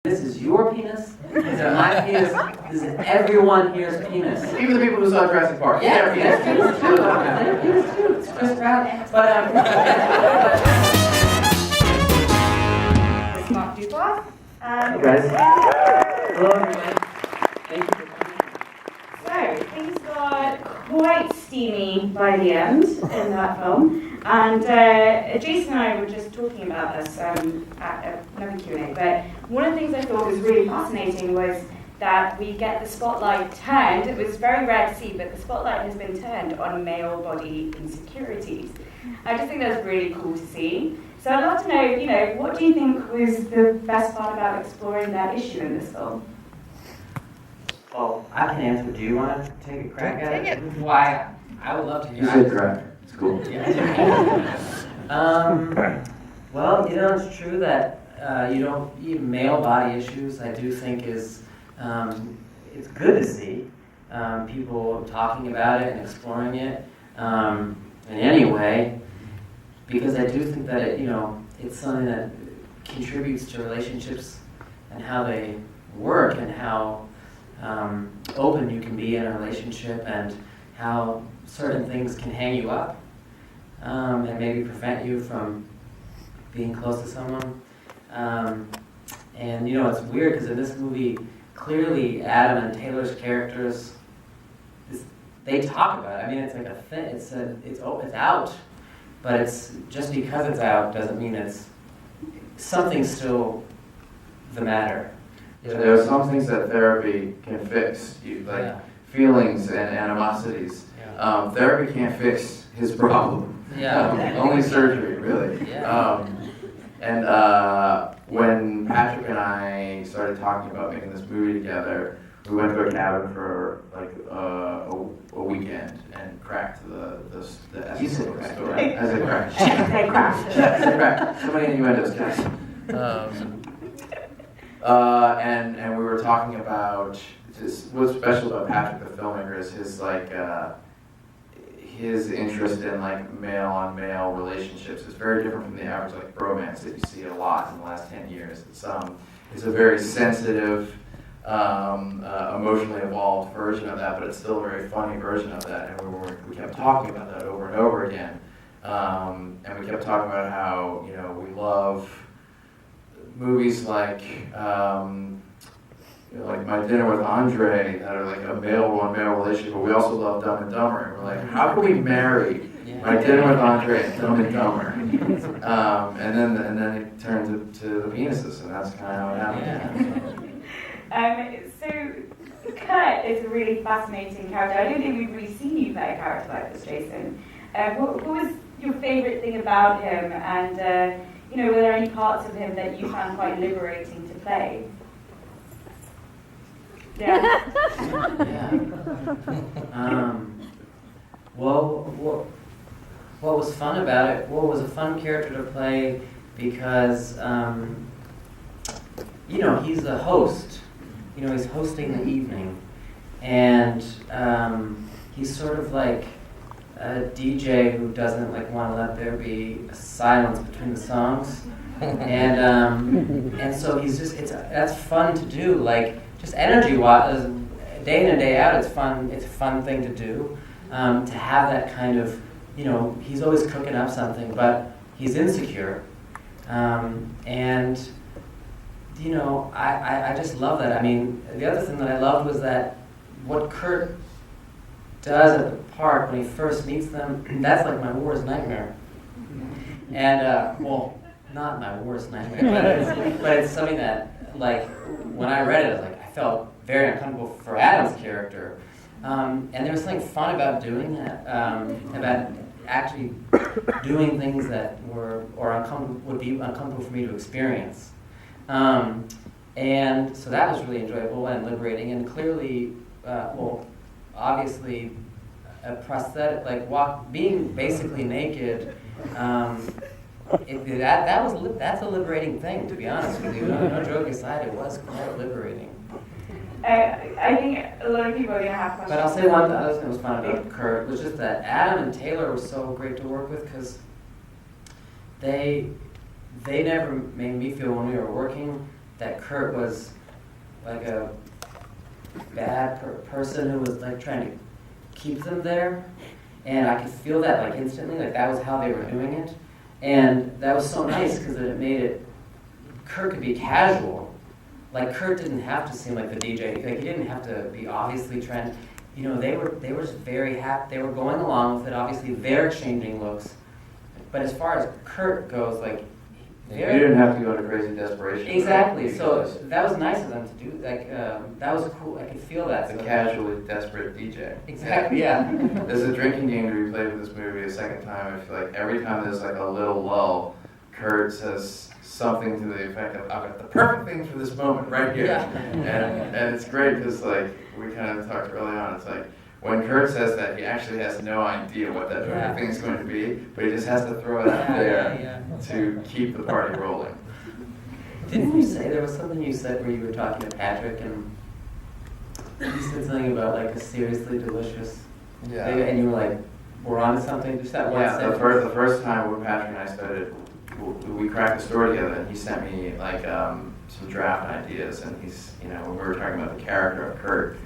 This is your penis? This is my penis? This is everyone here's penis. Even the people who saw Jurassic Park. Yeah, their penis too. Their penis too. It's Chris Brown. But It's Mark Duplass. Hey guys. Hello everyone. Thank you for coming. So, things got quite steamy by the end in that film. And Jason and I were just talking about this at another Q&A, but one of the things I thought was really fascinating was that we get the spotlight turned. It was very rare to see, but the spotlight has been turned on male body insecurities. I just think that's really cool to see. So I'd love to know, what do you think was the best part about exploring that issue in this film? Well, I can answer. Do you want to take a crack at it? Take it. Why? I would love to hear. You said crack. It's cool. Well, it's true that male body issues. I do think is it's good to see people talking about it and exploring it in any way, because I do think that it's something that contributes to relationships and how they work and how open you can be in a relationship and how certain things can hang you up and maybe prevent you from being close to someone. And it's weird because in this movie, clearly Adam and Taylor's characters, they talk about it. I mean, it's like a thing. It's out, but it's just because it's out doesn't mean it's something's still the matter. Yeah, there are some things that therapy can fix, feelings and animosities. Yeah. Therapy can't fix his problem. Yeah. Only surgery, really. Yeah. And when Patrick and I started talking about making this movie together, we went to a cabin for a weekend and cracked the essence of the story. As a crack. Say crack. So many innuendos, guys. And we were talking about just what's special about Patrick the filmmaker is his interest in male on male relationships is very different from the average bromance that you see a lot in the last 10 years. It's a very sensitive, emotionally evolved version of that, but it's still a very funny version of that. And we kept talking about that over and over again. And we kept talking about how we love movies like My Dinner with Andre that are a male-on-male relationship, but we also love Dumb and Dumber. And we're like, how can we marry My Dinner with Andre and Dumb and Dumber? And then it turns to the penises, and that's kind of how it happened. So Kurt is a really fascinating character. I don't think we've really seen you play a character like this, Jason. What was your favourite thing about him, and were there any parts of him that you found quite liberating to play? Yeah. Well, what was fun about it? Well, it was a fun character to play because, he's a host. He's hosting the evening, and he's sort of like a DJ who doesn't want to let there be a silence between the songs, and so he's that's fun to do. Just energy-wise, day in and day out, it's fun. It's a fun thing to do. To have that kind of, he's always cooking up something, but he's insecure, and I just love that. I mean, the other thing that I loved was that what Kurt does at the park when he first meets them, that's my worst nightmare. And not my worst nightmare, but it's something that when I read it, I felt very uncomfortable for Adam's character. And there was something fun about doing that, about actually doing things that would be uncomfortable for me to experience. And so that was really enjoyable and liberating, and clearly, obviously, a prosthetic, being basically naked, that's a liberating thing, to be honest with you. No joke aside, it was quite liberating. I think a lot of people are going to have questions. But I'll say one other thing that was fun about Kurt was just that Adam and Taylor were so great to work with because they never made me feel when we were working that Kurt was like a bad person who was like trying to keep them there, and I could feel that like instantly, like that was how they were doing it, and that was so nice because it made it. Kurt could be casual, like Kurt didn't have to seem like the DJ, like he didn't have to be obviously trying. You know, they were just very happy. They were going along with it. Obviously, they're exchanging looks, but as far as Kurt goes, like. You didn't have to go to crazy desperation. Exactly. Right? So that was nice of them to do. Like that was cool. I could feel that. The casually desperate DJ. Exactly. Yeah. There's a drinking game to be played with this movie a second time. I feel like every time there's like a little lull, Kurt says something to the effect of, "I've got the perfect thing for this moment right here." Yeah. And it's great because like we kind of talked early on. It's like. When Kurt says that, he actually has no idea what that perfect thing is going to be, but he just has to throw it out there to keep the party rolling. Didn't you say there was something you said where you were talking to Patrick and you said something about like a seriously delicious thing, and you were like, we're on to something? Just that one sentence. The first time when Patrick and I started, we cracked the story together, and he sent me like some draft ideas, and he's, you know, when we were talking about the character of Kurt,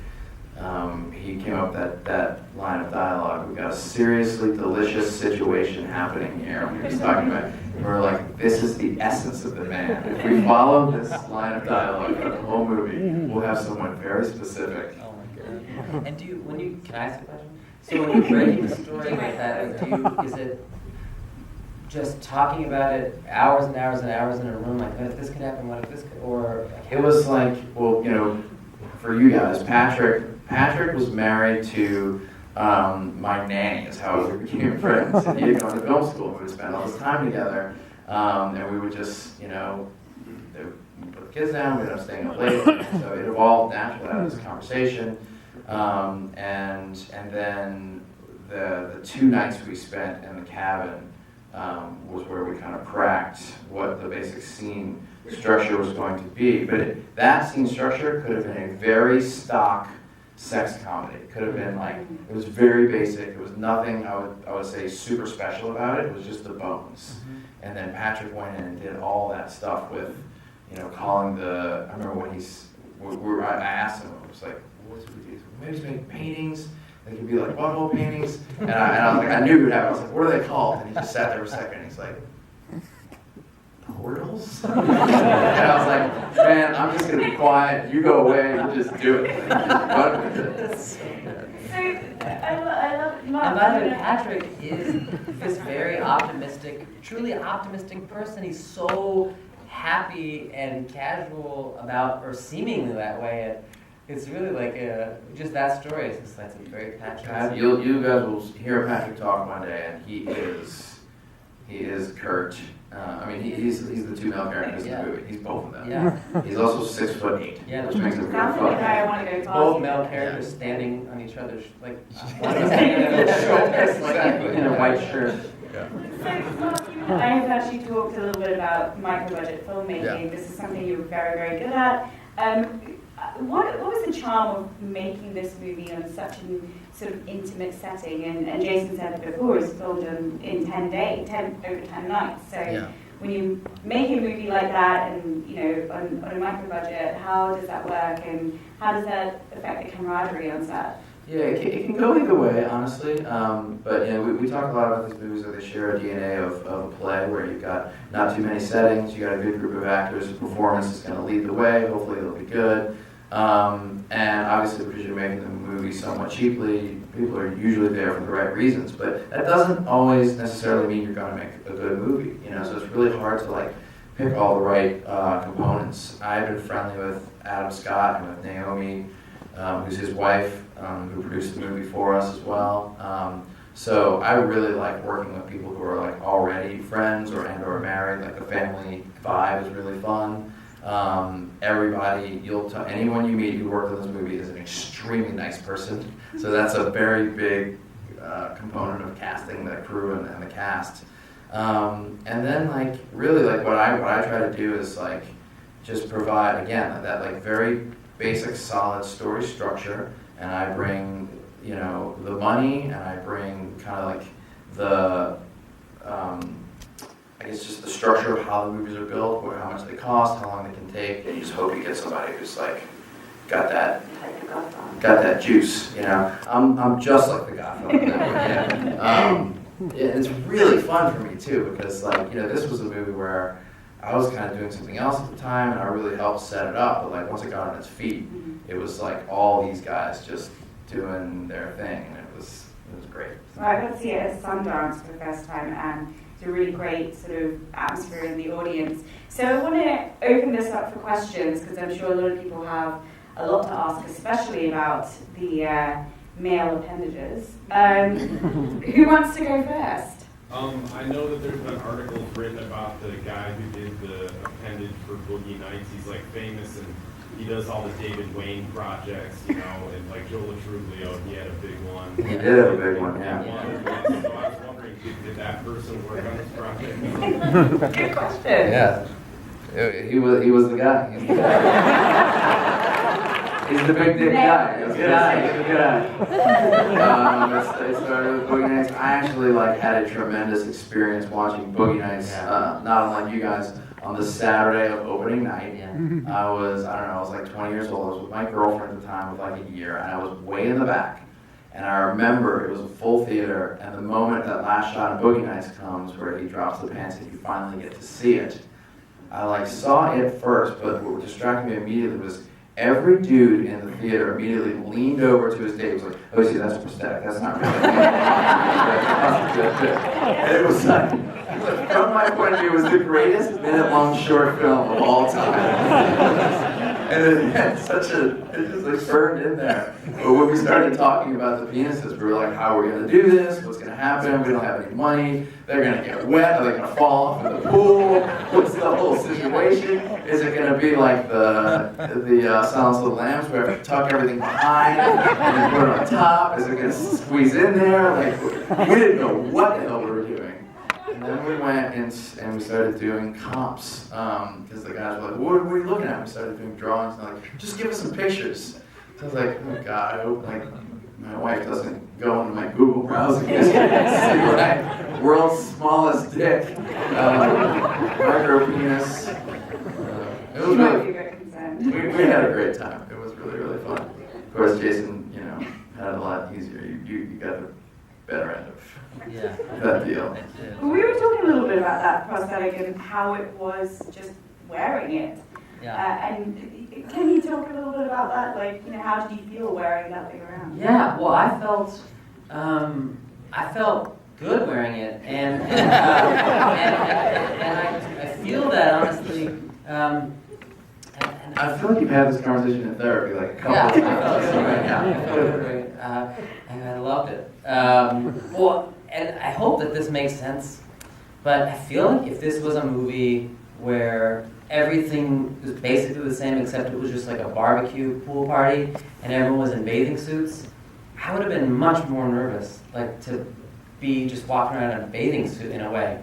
he came up with that line of dialogue. We've got a seriously delicious situation happening here. When he was talking about it, we were like, this is the essence of the man. If we follow this line of dialogue for the whole movie, we'll have someone very specific. Oh my god. And can I ask a question? So when you're breaking the story like that, like, is it just talking about it hours and hours and hours in a room, like, what if this could happen, what if this could, or? It was like, well, you know, for you guys, Patrick was married to my nanny, is how we became friends. And he had gone to film school, and we would spend all this time together, and we would just, you know, we'd put the kids down, we'd end up staying up late, so it evolved naturally out of this conversation. And then the 2 nights we spent in the cabin was where we kind of cracked what the basic scene structure was going to be. But that scene structure could have been a very stock sex comedy. It could have been like, it was very basic. It was nothing I would say super special about it. It was just the bones. And then Patrick went in and did all that stuff with, you know, calling I remember when I asked him, I was like, what do we do? Maybe just make paintings. They could be like butthole paintings. And I was like, I knew he would have it. I was like, what are they called? And he just sat there for a second and he's like, portals? And I was like, man, I'm just going to be quiet. You go away and just do it. Run with it. So, I love Mark. And by the way, Patrick is this very optimistic, truly optimistic person. He's so happy and casual about, or seemingly that way. It's really like just that story. It's just that's a very Patrick. You guys will hear Patrick talk one day, and he is Kurt. I mean, he's the 2 male characters in the movie. He's both of them. Yeah. He's also 6'8". Yeah, which makes him very That's the fun. guy I want to go past. both male characters standing on each other's, like, one is standing on their shoulders, like, in a white shirt. So, Mark, I have actually talked a little bit about micro-budget filmmaking. Yeah. This is something you're very, very good at. What was the charm of making this movie on such a sort of intimate setting? And Jason said it before, it's filmed in 10 days, over 10 nights. So when you make a movie like that, and you know, on a micro budget, how does that work, and how does that affect the camaraderie on set? Yeah, it can go either way, honestly. But you know, we talk a lot about these movies that they share a DNA of a play, where you've got not too many settings, you got a good group of actors, the performance is going to lead the way. Hopefully, it'll be good. And obviously, because you're making the movie somewhat cheaply, people are usually there for the right reasons. But that doesn't always necessarily mean you're going to make a good movie. You know, so it's really hard to like pick all the right components. I've been friendly with Adam Scott and with Naomi, who's his wife, who produced the movie for us as well. So I really like working with people who are like already friends or married. Like the family vibe is really fun. Everybody, anyone you meet who worked on this movie is an extremely nice person. So that's a very big component of casting the crew and the cast. And then like really like what I try to do is like just provide again that like very basic solid story structure, and I bring the money, and I bring kind of like the I guess just the structure of how the movies are built, or how much they cost, how long they can take, and you just hope you get somebody who's like got that juice, you know. I'm just like the Godfather in that way, yeah. It's really fun for me too, because like, you know, this was a movie where I was kind of doing something else at the time, and I really helped set it up. But like once it got on its feet, it was like all these guys just doing their thing, and it was great. Well, I got to see it at Sundance for the first time, and it's a really great sort of atmosphere in the audience. So I want to open this up for questions, because I'm sure a lot of people have a lot to ask, especially about the male appendages. Who wants to go first? I know that there's been articles written about the guy who did the appendage for Boogie Nights. He's like famous, and he does all the David Wayne projects, you know, and like Joe Truglio, he had a big one. He did have a big one, yeah. So I was wondering, did that person work on this project? Good question. Yeah, he was the guy. He's the guy. He's the big dick guy. He's the guy. It started with Boogie Nights. I actually like had a tremendous experience watching Boogie Nights, not unlike you guys, on the Saturday of opening night. Yeah. I was like 20 years old. I was with my girlfriend at the time, with like a year, and I was way in the back. And I remember it was a full theater, and the moment that last shot of Boogie Nights comes, where he drops the pants and you finally get to see it, I like saw it first, but what distracted me immediately was every dude in the theater immediately leaned over to his date. Was like, "Oh, see, that's prosthetic. That's not real." And it was like, from my point of view, it was the greatest minute-long short film of all time. And it had it just like burned in there. But when we started talking about the penises, we were like, how are we going to do this? What's going to happen? We don't have any money. They're going to get wet. Are they going to fall off in the pool? What's the whole situation? Is it going to be like the Silence of the Lambs, where we have to tuck everything behind and then put it on top? Is it going to squeeze in there? Like, we didn't know what the hell we were doing. And then we went and we started doing comps, because the guys were like, what are you looking at? We started doing drawings, and like, just give us some pictures. So I was like, oh God, I hope like my wife doesn't go into my Google browser and see what I, world's smallest dick, micro penis. It was really, we had a great time. It was really, really fun. Of course, Jason, you know, had it a lot easier. You got the better end of that deal. Well, we were talking a little bit about that prosthetic and how it was just wearing it. Yeah. And can you talk a little bit about that? Like, you know, how did you feel wearing that thing around? Yeah. Well, I felt good wearing it, and I feel that honestly. I feel like you've had this conversation in therapy like a couple of times. And I loved it. Well, and I hope that this makes sense, but I feel like if this was a movie where everything was basically the same except it was just like a barbecue pool party and everyone was in bathing suits, I would have been much more nervous, like to be just walking around in a bathing suit in a way.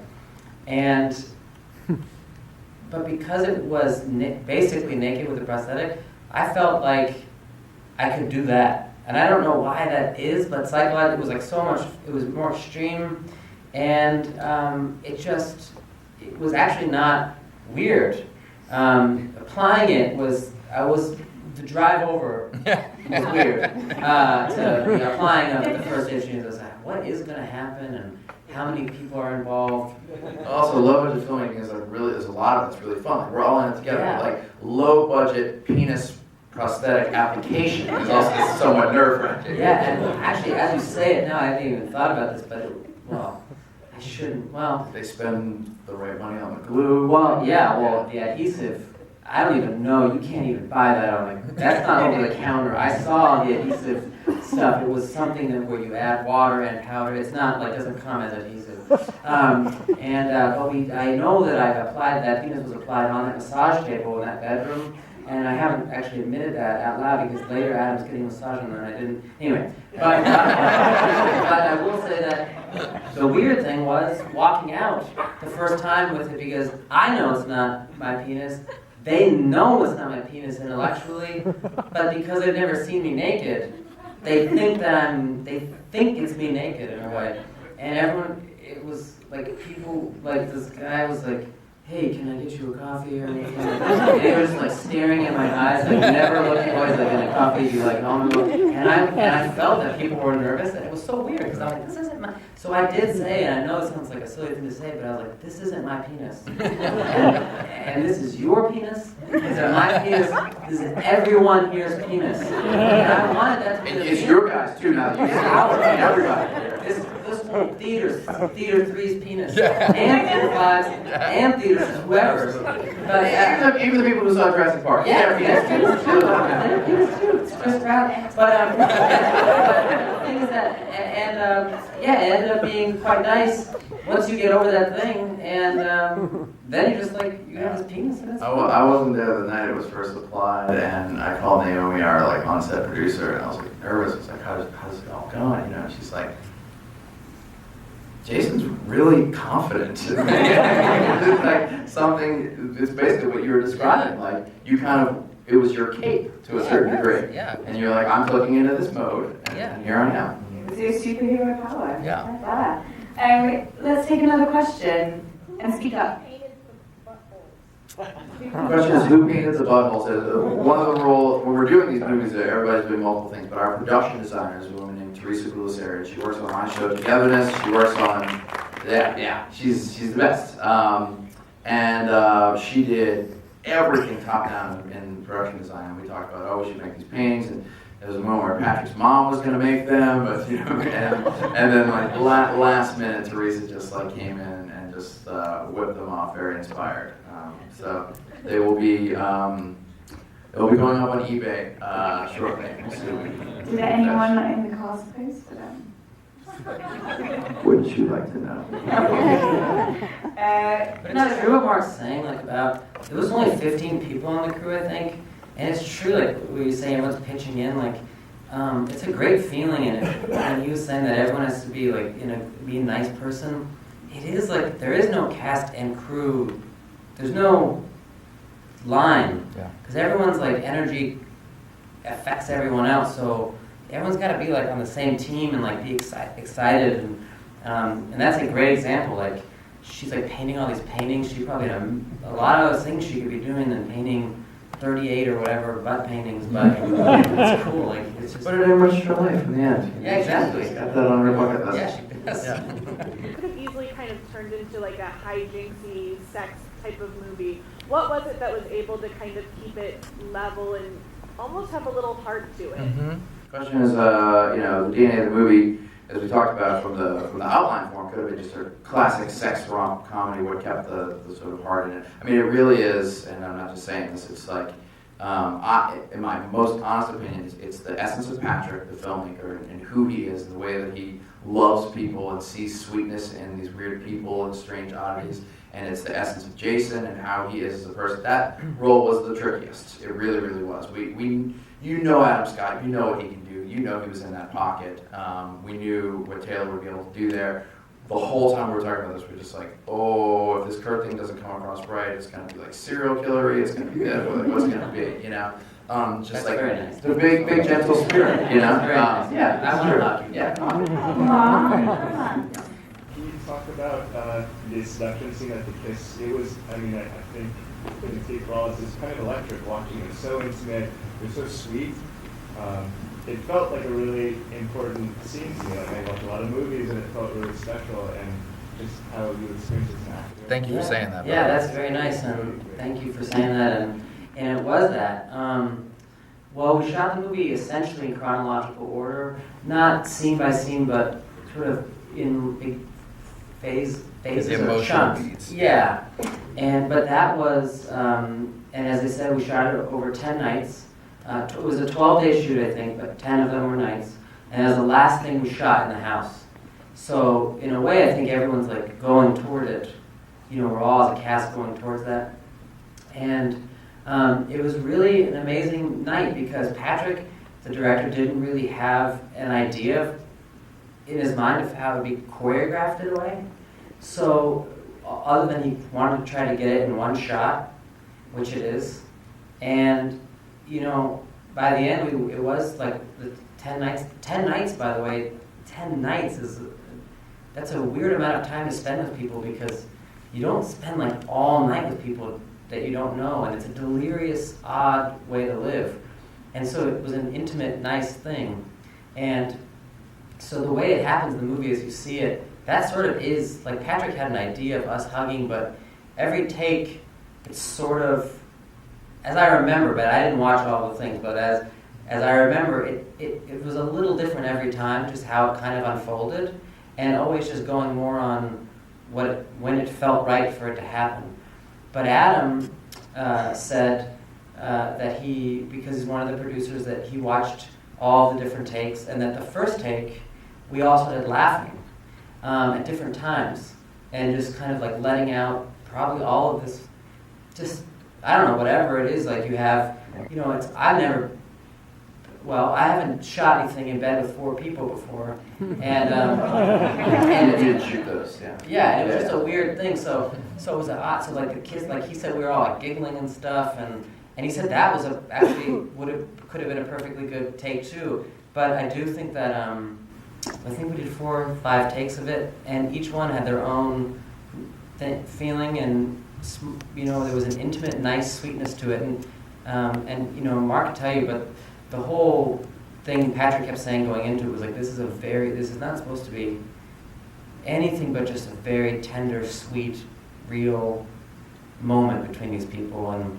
But because it was basically naked with a prosthetic, I felt like I could do that. And I don't know why that is, but psychologically it was like so much, it was more extreme, and it was actually not weird. Applying it the drive over was weird. Applying the first issue, I was like, what is going to happen, and how many people are involved? Also, low budget filmmaking is like really, there's a lot of it's really fun. Like, we're all in it together. Yeah. Like low budget penis prosthetic application is also somewhat nerve-wracking. Yeah, and actually, as you say it now, I haven't even thought about this, but I shouldn't. Well, Did they spend the right money on the glue? the adhesive. I don't even know. You can't even buy that on that's not over the counter. I saw the adhesive stuff. It was something where you add water and powder. It's not like doesn't come as adhesive. But I know that I've applied that. Penis was applied on that massage table in that bedroom. And I haven't actually admitted that out loud because later Adam's getting a massage on it and I didn't. Anyway, but I will say that the weird thing was walking out the first time with it because I know it's not my penis. They know it's not my penis intellectually, but because they've never seen me naked, they think it's me naked in a way. And everyone, it was like people, like this guy was like, hey, can I get you a coffee or anything? And they were just like staring at my eyes, like never looking, always like in a coffee, be like, oh no. And I felt that people were nervous, and it was so weird, because I'm like, this isn't my, so I did say, and I know it sounds like a silly thing to say, but I was like, this isn't my penis. And this is your penis, this is my penis, this is everyone here's penis. And I wanted that to be It's your guys too now. You see ours, everybody. This whole theater 3's penis, and theater 5's, and theater whoever's. But Even the people who saw Jurassic Park. yeah, penis too. It's just proud. But the thing is that, it ended up being quite nice once you get over that thing, and then you're just like, you have this penis. And I wasn't there the night it was first applied, and I called Naomi, our like on-set producer, and I was like nervous. I was like, how's it all going? You know, and she's like, Jason's really confident. It's like something. It's basically what you were describing. Like you it was your cape to a certain degree. Yeah. And you're like, I'm clicking into this mode, and here I am. It's your superhero power. Yeah. I love that. Let's take another question and speak up. The question is, who painted the buttholes? One of the roles, when we're doing these movies, everybody's doing multiple things, but our production designer is a woman named Teresa Gulasari. She works on my show, Togetherness. She works on, she's the best. She did everything top down in production design. And we talked about, we should make these paintings, and there was a moment where Patrick's mom was going to make them, but and then like last minute, Teresa just like came in and just whipped them off, very inspired. So they will be going up on eBay shortly. Did anyone in the cast post for them? Wouldn't you like to know? But it's true what Mark's saying, like about, there was only 15 people on the crew, I think, and it's true, like what you say, everyone's pitching in, like, it's a great feeling, and he was saying that everyone has to be like, be a nice person. It is like, there is no cast and crew, there's no line, because everyone's like energy affects everyone else, so everyone's got to be like on the same team and like be excited, and that's a great example. Like she's like painting all these paintings. She probably had a lot of those things she could be doing than painting 38 or whatever butt paintings, but it's cool. Like it's just. But it enriched her life in the end. Yeah, exactly. She's got that on her bucket list. Yeah, she does. It could have easily kind of turned into like a hijinksy sex type of movie. What was it that was able to kind of keep it level and almost have a little heart to it? Mm-hmm. The question is, the DNA of the movie, as we talked about from the outline form, could have been just a classic sex romp comedy. What kept the sort of heart in it? I mean, it really is, and I'm not just saying this. It's like, in my most honest opinion, it's the essence of Patrick, the filmmaker, and who he is, and the way that he loves people and sees sweetness in these weird people and strange oddities. And it's the essence of Jason and how he is as a person. That role was the trickiest. It really, really was. You know Adam Scott. You know what he can do. You know he was in that pocket. We knew what Taylor would be able to do there. The whole time we were talking about this, we're just like, if this Kurt thing doesn't come across right, it's going to be like serial killery. It's going to be that. What's going to be? Just That's like very nice. the big gentle spirit. Very nice. Yeah, I want to love you. Yeah. Can you talk about the seduction scene at the kiss? It was, I think, in Kate Wallace, it's kind of electric watching it. It was so intimate, it was so sweet. It felt like a really important scene to me. Like I watched a lot of movies and it felt really special, and just how you experienced it as an actor. Thank you for saying that. Yeah, that's very nice, and thank you for saying that, and it was that. Well, we shot the movie essentially in chronological order, not scene by scene, but sort of in big phases The or emotional chunks. beats. Yeah, but that was, and as I said, we shot it over 10 nights. It was a 12-day shoot, I think, but 10 of them were nights. And it was the last thing we shot in the house. So in a way, I think everyone's like going toward it. We're all as a cast going towards that. And it was really an amazing night because Patrick, the director, didn't really have an idea in his mind of how it would be choreographed in a way. So other than he wanted to try to get it in one shot, which it is, and by the end, it was like the 10 nights. 10 nights, by the way, 10 nights is that's a weird amount of time to spend with people, because you don't spend like all night with people that you don't know, and it's a delirious, odd way to live. And so it was an intimate, nice thing. And so the way it happens in the movie as you see it, that sort of is, like Patrick had an idea of us hugging, but every take, it's sort of, as I remember, but I didn't watch all the things, but as I remember, it was a little different every time, just how it kind of unfolded, and always just going more on when it felt right for it to happen. But Adam said that because he's one of the producers, that he watched all the different takes, and that the first take, we all started laughing at different times, and just kind of like letting out probably all of this, just, I don't know, whatever it is, like you have, I haven't shot anything in bed with 4 people before, and And you didn't shoot those, yeah. yeah, it was just a weird thing. So it was odd. So like the kids, like he said, we were all like giggling and stuff, and he said that was could have been a perfectly good take too. But I do think that I think we did 4 or 5 takes of it, and each one had their own feeling, and there was an intimate, nice sweetness to it, and Mark can tell you, but the whole thing Patrick kept saying going into it was like, this is not supposed to be anything but just a very tender, sweet, real moment between these people, and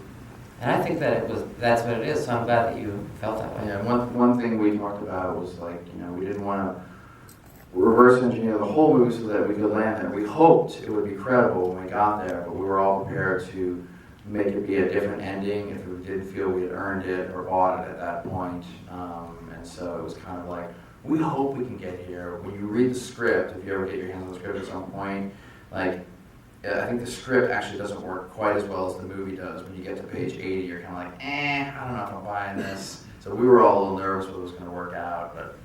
I think that's what it is. So I'm glad that you felt that way. Yeah, one thing we talked about was like, we didn't want to reverse engineer the whole movie so that we could land there. We hoped it would be credible when we got there, but we were all prepared to make it be a different ending if we didn't feel we had earned it or bought it at that point. And so it was kind of like, we hope we can get here. When you read the script, if you ever get your hands on the script at some point, like, I think the script actually doesn't work quite as well as the movie does. When you get to page 80, you're kind of like, I don't know if I'm buying this. So we were all a little nervous whether it was going to work out, but,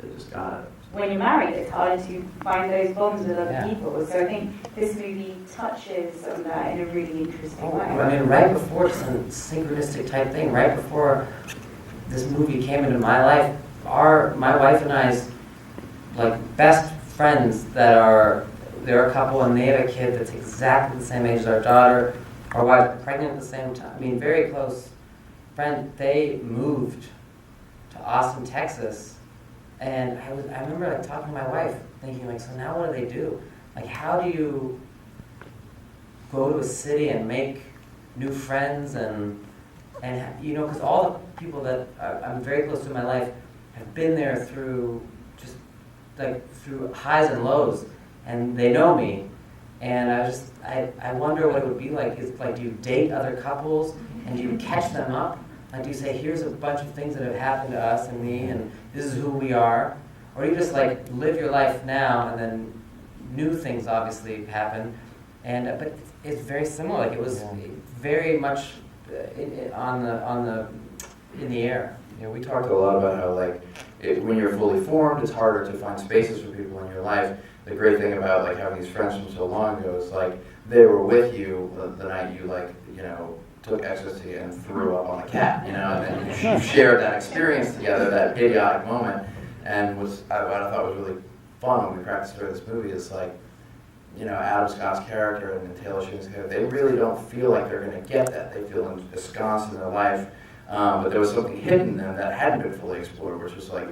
they just got it. When you're married, it's hard to find those bonds with other Yeah. people. So I think this movie touches on that in a really interesting way. I mean, right before some synchronistic type thing, right before this movie came into my life, my wife and I's like best friends they're a couple, and they have a kid that's exactly the same age as our daughter. Our wife pregnant at the same time. I mean, very close friend. They moved to Austin, Texas. And I remember like talking to my wife, thinking like, so now what do they do? Like, how do you go to a city and make new friends and because all the people that I'm very close to in my life have been there through just like through highs and lows, and they know me, and I wonder what it would be like. Is like, do you date other couples and do you catch them up? Like, do you say, here's a bunch of things that have happened to us and me, and this is who we are? Or do you just, like, live your life now, and then new things obviously happen? And but it's very similar. Like, it was very much in the air. We talked a lot about how, like, when you're fully formed, it's harder to find spaces for people in your life. The great thing about, like, having these friends from so long ago is, like, they were with you the night you, like, took ecstasy and threw up on a cat, and then you shared that experience together, that idiotic moment, and what I thought was really fun when we practiced for this movie is like, Adam Scott's character and Taylor Sheen's character, they really don't feel like they're going to get that. They feel ensconced in their life, but there was something hidden in them that hadn't been fully explored, which was like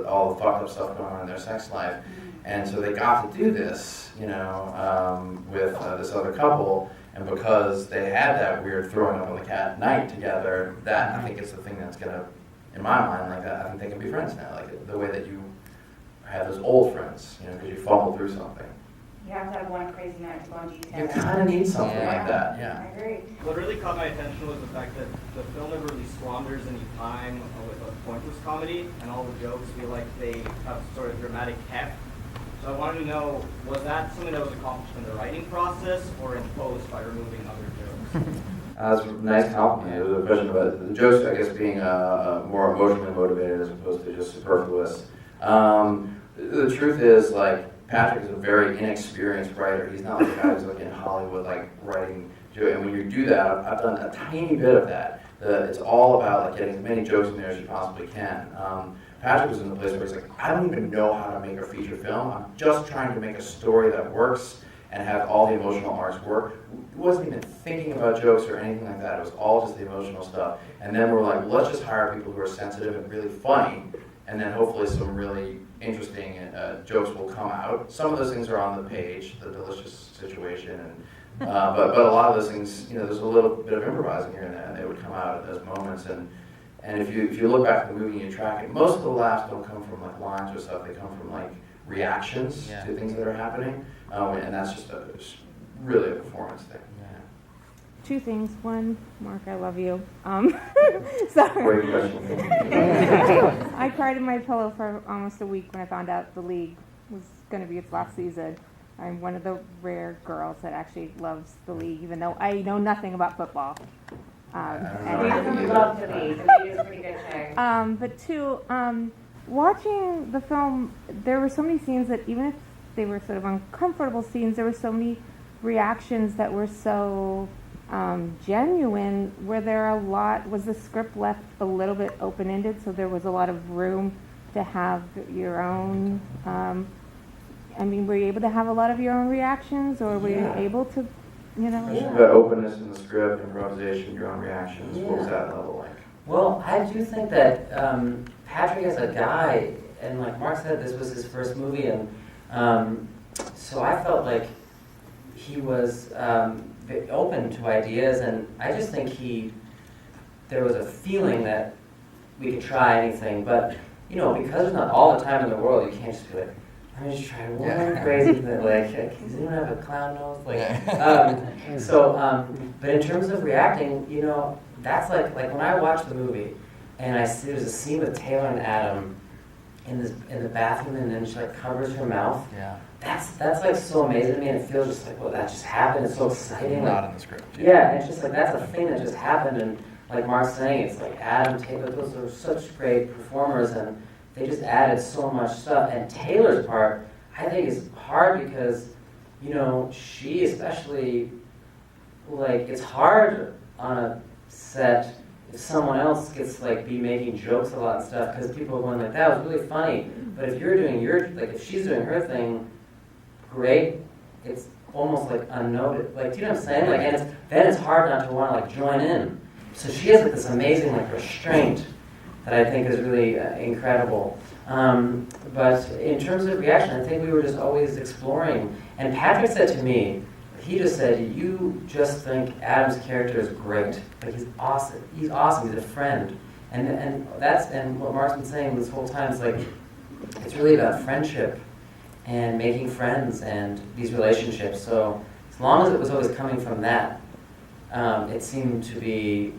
all the fucked up stuff going on in their sex life, and so they got to do this, with this other couple. And because they had that weird throwing up on the cat night together, that I think is the thing that's gonna, in my mind, like that, I think they can be friends now. Like the way that you have those old friends, because you fumbled through something. You have to have one crazy night to go on GTA. You kind of need something like that, I yeah. agree. What really caught my attention was the fact that the film never really squanders any time with a pointless comedy, and all the jokes feel like they have sort of dramatic heft. So I wanted to know, was that something that was accomplished in the writing process or imposed by removing other jokes? That's a nice compliment. It was a question about the jokes, I guess, being more emotionally motivated as opposed to just superfluous. The truth is, like, Patrick is a very inexperienced writer. He's not like a guy who's like in Hollywood, like writing. And when you do that, I've done a tiny bit of that. it's all about like getting as many jokes in there as you possibly can. Patrick was in the place where he's like, I don't even know how to make a feature film. I'm just trying to make a story that works and have all the emotional arcs work. He wasn't even thinking about jokes or anything like that. It was all just the emotional stuff. And then we're like, let's just hire people who are sensitive and really funny, and then hopefully some really interesting jokes will come out. Some of those things are on the page, the delicious situation, and but a lot of those things, there's a little bit of improvising here and there, and they would come out at those moments. And if you look back at the movie and you track it, most of the laughs don't come from like lines or stuff. They come from like reactions to things that are happening, and that's just really a performance thing. Two things. One, Mark, I love you. Sorry. Great question. I cried in my pillow for almost a week when I found out the league was going to be its last season. I'm one of the rare girls that actually loves the league, even though I know nothing about football. We love the league. The league is a pretty good show. But two, watching the film, there were so many scenes that even if they were sort of uncomfortable scenes, there were so many reactions that were so genuine. Were there a lot, was the script left a little bit open-ended, so there was a lot of room to have your own, were you able to have a lot of your own reactions, or were you able to, The openness in the script, improvisation, your own reactions, what was that level like? Well, I do think that Patrick as a guy, and like Mark said, this was his first movie, and so I felt like he was open to ideas, and I just think there was a feeling that we could try anything, but because there's not all the time in the world, you can't just be like, let me just try one crazy thing, like, does anyone have a clown nose? But in terms of reacting, that's like when I watch the movie, and there's a scene with Taylor and Adam in the bathroom, and then she like covers her mouth. Yeah. That's like so amazing to me, and it feels just like, well, that just happened. It's so exciting. Not in the script. Yeah, it's just like that's a thing that just happened, and like Mark's saying, it's like Adam, Taylor, those are such great performers, and they just added so much stuff. And Taylor's part, I think, is hard because, she especially, like, it's hard on a set if someone else gets be making jokes a lot and stuff, because people are going like, that was really funny. But if you're doing if she's doing her thing, great, it's almost like unnoticed. Do you know what I'm saying? And then it's hard not to want to join in. So she has this amazing restraint that I think is really incredible. But in terms of reaction, I think we were just always exploring. And Patrick said to me, he just said, you just think Adam's character is great. He's awesome. He's awesome. He's a friend. And what Mark's been saying this whole time is it's really about friendship and making friends and these relationships. So as long as it was always coming from that, it seemed to be,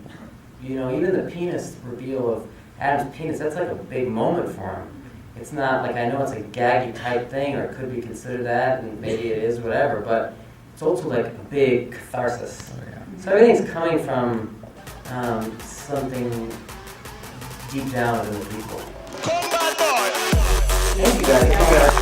even the penis reveal of Adam's penis, that's like a big moment for him. It's not I know it's a gaggy type thing, or it could be considered that, and maybe it is, whatever, but it's also a big catharsis. Oh, yeah. So everything's coming from something deep down within the people. Thank you guys.